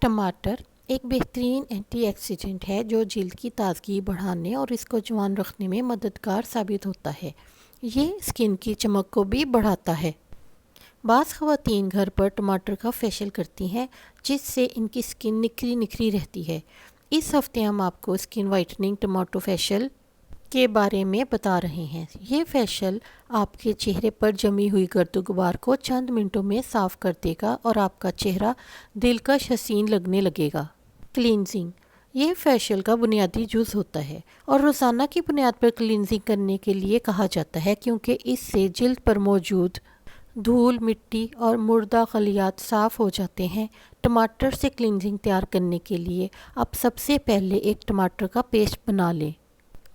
टमाटर एक बेहतरीन एंटीऑक्सीडेंट है जो जल्द की ताजगी बढ़ाने और इसको जवान रखने में मददगार साबित होता है। ये स्किन की चमक को भी बढ़ाता है। बाज़ ख़वातीन घर पर टमाटर का फेशियल करती हैं जिससे इनकी स्किन निखरी निखरी रहती है। इस हफ्ते हम आपको स्किन वाइटनिंग टमाटो फेशियल के बारे में बता रहे हैं। ये फेशियल आपके चेहरे पर जमी हुई गर्द गुबार को चंद मिनटों में साफ़ कर देगा और आपका चेहरा दिलकश हसीन लगने लगेगा। क्लींजिंग ये फेशियल का बुनियादी जुज़ होता है और रोज़ाना की बुनियाद पर क्लींजिंग करने के लिए कहा जाता है क्योंकि इससे जल्द पर मौजूद धूल, मिट्टी और मुर्दा खलियात साफ़ हो जाते हैं। टमाटर से क्लींजिंग तैयार करने के लिए आप सबसे पहले एक टमाटर का पेस्ट बना लें।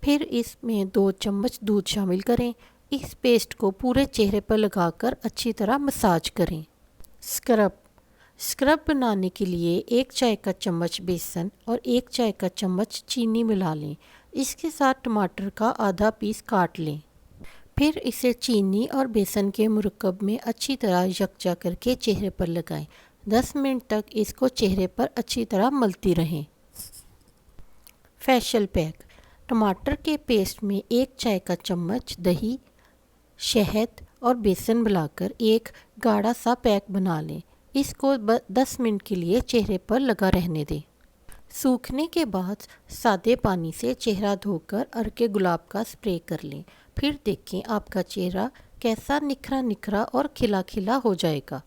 फिर इसमें 2 चम्मच दूध शामिल करें। इस पेस्ट को पूरे चेहरे पर लगाकर अच्छी तरह मसाज करें। स्क्रब बनाने के लिए 1 चाय का चम्मच बेसन और 1 चाय का चम्मच चीनी मिला लें। इसके साथ टमाटर का आधा पीस काट लें। फिर इसे चीनी और बेसन के मुरक्कब में अच्छी तरह यकजा करके चेहरे पर लगाएं। 10 मिनट तक इसको चेहरे पर अच्छी तरह मलती रहें। फेशियल पैक टमाटर के पेस्ट में 1 चाय का चम्मच दही, शहद और बेसन मिलाकर एक गाढ़ा सा पैक बना लें। इसको 10 मिनट के लिए चेहरे पर लगा रहने दें। सूखने के बाद सादे पानी से चेहरा धोकर अर्के गुलाब का स्प्रे कर लें। फिर देखें आपका चेहरा कैसा निखरा निखरा और खिला खिला हो जाएगा।